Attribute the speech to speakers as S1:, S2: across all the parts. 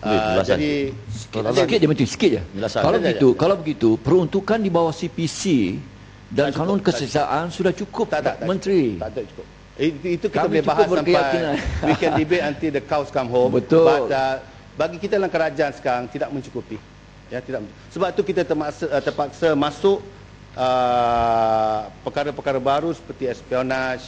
S1: Jadi
S2: sikit je Menteri, sikit je. Kalau begitu peruntukan di bawah CPC dan kanun keseksaan sudah cukup, Menteri.
S1: Tak cukup. Itu kita boleh bahas sampai we can debate until the cows come home.
S2: Betul.
S1: But bagi kita dalam kerajaan sekarang tidak mencukupi. Ya, tidak. Sebab itu kita terpaksa masuk perkara-perkara baru seperti espionage,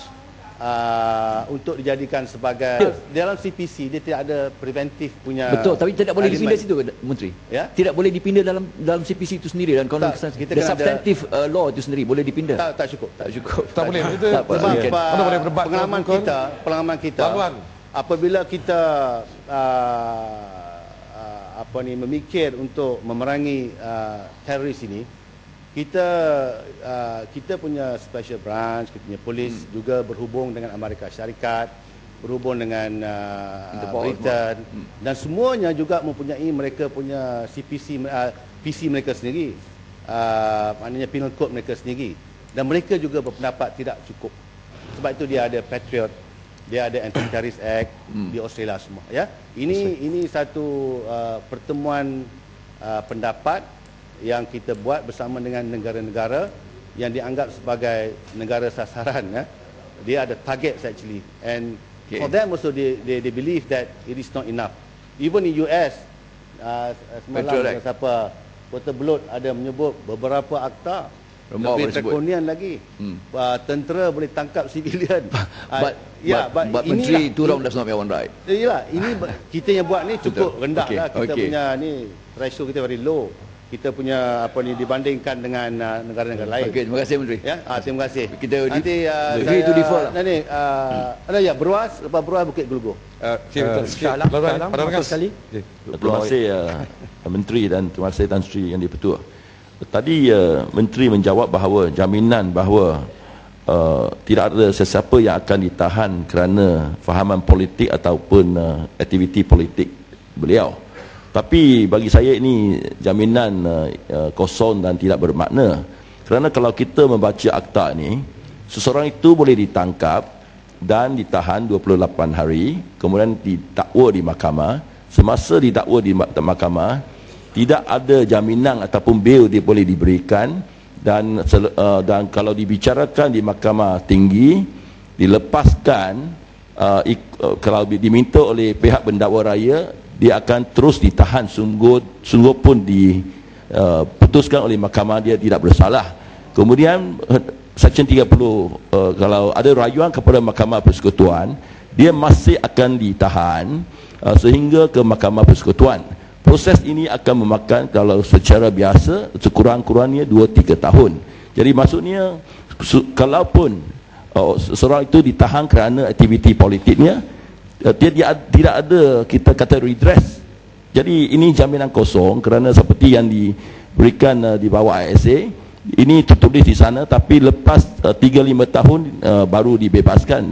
S1: untuk dijadikan sebagai dalam CPC dia tidak ada preventif punya.
S2: Betul, tapi tidak boleh dipindah situ, Menteri.
S1: Ya?
S2: Tidak boleh dipindah dalam CPC itu sendiri dan kanun substantive law itu sendiri boleh dipindah.
S1: Tak cukup.
S3: Tak boleh.
S1: Pengalaman kita apabila kita memikir untuk memerangi teroris ini, kita punya special branch, kita punya polis juga berhubung dengan Amerika Syarikat, berhubung dengan Britain, dan semuanya juga mempunyai mereka punya CPC, PC mereka sendiri, maknanya penal code mereka sendiri, dan mereka juga berpendapat tidak cukup. Sebab itu dia ada Patriot, dia ada Anti-Terrorist Act di Australia semua. Ya, ini satu pertemuan pendapat yang kita buat bersama dengan negara-negara yang dianggap sebagai negara sasaran. Ya. Dia ada targets actually, and for them also they believe that it is not enough. Even in US, semalam siapa Kota Belud ada menyebut beberapa akta lebih drakonian lagi. Tentera boleh tangkap civilian.
S2: But Menteri, itu wrong, that's not one right.
S1: Yalah, ini kita yang buat ni cukup rendah lah. Kita punya ni ratio kita very low. Kita punya dibandingkan dengan negara-negara lain.
S2: Okey, terima kasih Menteri.
S1: Ya, terima kasih.
S2: Kita
S1: nanti
S2: itu default lah.
S1: Ada ya Beruas, lepas Beruas Bukit Gelugor.
S3: InsyaAllah. Sekali.
S4: Terima kasih Menteri dan terima kasih Tan Sri Yang di-Pertua. Tadi Menteri menjawab bahawa jaminan bahawa tidak ada sesiapa yang akan ditahan kerana fahaman politik ataupun aktiviti politik beliau. Tapi bagi saya ini jaminan kosong dan tidak bermakna. Kerana kalau kita membaca akta ini, seseorang itu boleh ditangkap dan ditahan 28 hari, kemudian didakwa di mahkamah. Semasa didakwa di mahkamah, tidak ada jaminan ataupun bil dia boleh diberikan, dan kalau dibicarakan di mahkamah tinggi, dilepaskan kalau diminta oleh pihak pendakwa raya, dia akan terus ditahan sungguh pun diputuskan oleh mahkamah dia tidak bersalah. Kemudian Seksyen 30, kalau ada rayuan kepada Mahkamah Persekutuan, dia masih akan ditahan sehingga ke Mahkamah Persekutuan. Proses ini akan memakan, kalau secara biasa, sekurang-kurangnya 2-3 tahun. Jadi maksudnya, kalaupun seseorang itu ditahan kerana aktiviti politiknya, dia tidak ada, kita kata, redress. Jadi ini jaminan kosong, kerana seperti yang diberikan di bawah ISA, ini tertulis di sana, tapi lepas 3-5 tahun baru dibebaskan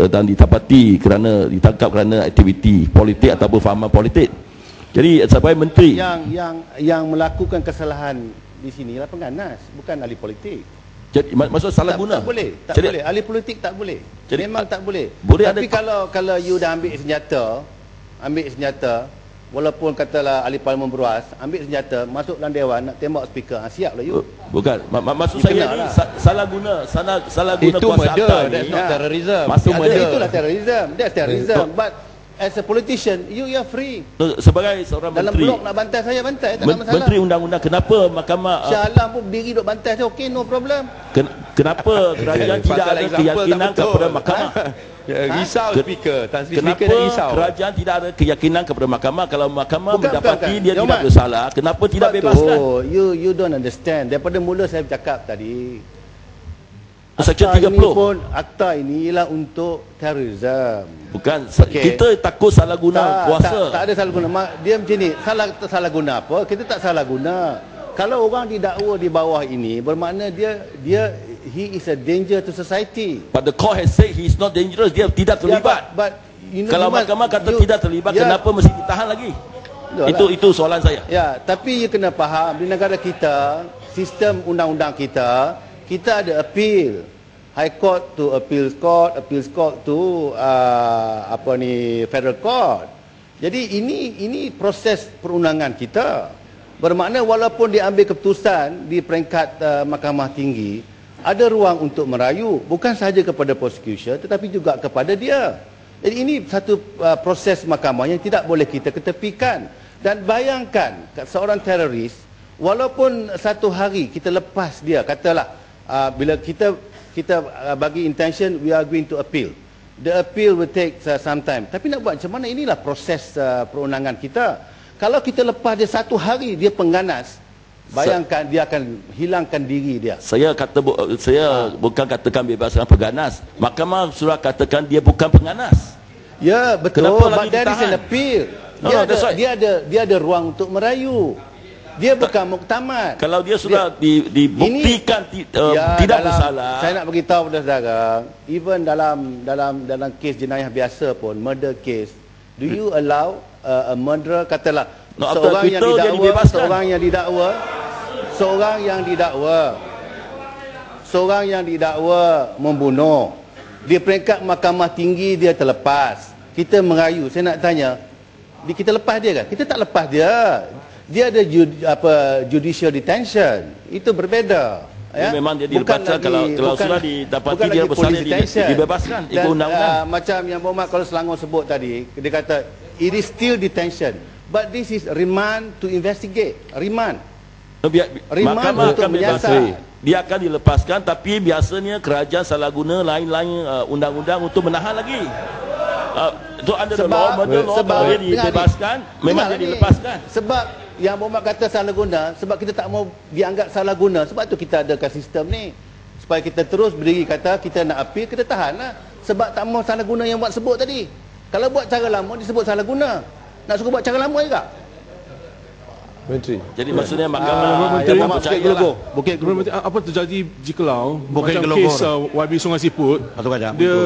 S4: dan ditapati kerana ditangkap kerana aktiviti politik ataupun fahaman politik. Jadi sebagai Menteri
S1: yang melakukan kesalahan di sini adalah pengganas, bukan ahli politik.
S4: Jadi maksud salah guna.
S1: Tak boleh. Ahli politik tak boleh.
S4: Jadi,
S1: memang tak boleh.
S4: Tapi
S1: kalau you dah ambil senjata, walaupun katalah ahli parlimen Beruas, ambil senjata, masuk dalam dewan nak tembak speaker, siap lah you.
S4: Bukan. Maksud saya ni salah guna
S3: itu
S4: kuasa akta ni.
S3: That's not terrorism.
S1: Itulah terrorism. That's terrorism. But as a politician, you are free.
S4: Sebagai seorang
S1: dalam
S4: menteri,
S1: blok nak bantai saya, bantai, tak ada masalah.
S4: Menteri undang-undang, kenapa mahkamah
S1: Shah Alam pun berdiri duk bantai saya, okey, no problem.
S4: Kenapa kerajaan tidak ada keyakinan kepada mahkamah?
S3: Risau speaker,
S4: kenapa kerajaan tidak ada keyakinan kepada mahkamah? Kalau mahkamah mendapati dia tidak bersalah, kenapa tidak bebaskan?
S1: You don't understand. Daripada mula saya bercakap tadi,
S4: Seksyen 30
S1: akta ini ialah untuk terorisme.
S4: Bukan, kita takut salah guna kuasa.
S1: Tak ada salah guna. Dia macam ni, salah guna apa? Kita tak salah guna. Kalau orang didakwa di bawah ini, bermakna he is a danger to society.
S4: But the court has said he is not dangerous. Dia tidak terlibat.
S1: But
S4: kalau mahkamah kata tidak terlibat, kenapa mesti ditahan lagi? Itu soalan saya.
S1: Ya, tapi you kena faham, di negara kita, sistem undang-undang kita ada appeal. High Court to Appeals Court to Federal Court. Jadi ini proses perundangan kita. Bermakna walaupun dia ambil keputusan di peringkat Mahkamah Tinggi, ada ruang untuk merayu, bukan sahaja kepada prosecution tetapi juga kepada dia. Jadi ini satu proses mahkamah yang tidak boleh kita ketepikan. Dan bayangkan seorang teroris, walaupun satu hari kita lepas dia, katalah bila kita bagi intention, we are going to appeal. The appeal will take some time. Tapi nak buat macam mana? Inilah proses perundangan kita. Kalau kita lepas dia satu hari, dia pengganas, bayangkan dia akan hilangkan diri dia.
S4: Saya bukan katakan bebaskan pengganas. Mahkamah sudah katakan dia bukan pengganas.
S1: Ya, betul.
S4: Kenapa
S1: But
S4: lagi
S1: there is
S4: ditahan?
S1: an appeal. Dia ada ruang untuk merayu. Dia bukan muktamad.
S4: Kalau dia sudah dibuktikan tidak bersalah.
S1: Saya nak beritahu kepada saudara, even dalam kes jenayah biasa pun, murder case, do you allow a murderer, katalah seorang yang didakwa membunuh, di peringkat Mahkamah Tinggi dia terlepas, kita merayu. Saya nak tanya, kita lepas dia kan? Kita tak lepas dia. Dia ada judicial detention. Itu berbeza.
S4: Ya? Memang dia dilepaskan kalau sudah didapati dia bersalah, dibebaskan ikut undang-undang.
S1: Macam yang Muhammad kalau Selangor sebut tadi, dia kata it is still detention, but this is remand to investigate. Remand
S4: Mahkamah
S1: untuk
S4: akan
S1: menyiasat.
S4: Dia akan dilepaskan, tapi biasanya kerajaan salah guna lain-lain undang-undang untuk menahan lagi. So under the law, dia dibebaskan, memang dia dilepaskan.
S1: Sebab yang Muhammad kata salah guna, sebab kita tak mau dianggap salah guna. Sebab tu kita adakan sistem ni, supaya kita terus berdiri kata kita nak appeal, kita tahan lah. Sebab tak mau salah guna yang buat sebut tadi. Kalau buat cara lama disebut salah guna, nak suruh buat cara lama juga.
S3: Menteri.
S4: Jadi maksudnya mahkamah
S3: Menteri,
S4: yang percayalah.
S1: Bukit Gelugor.
S3: Apa terjadi jikalau
S1: Bukit
S3: macam
S1: Gelugor.
S3: kes YB Sungai Siput, dia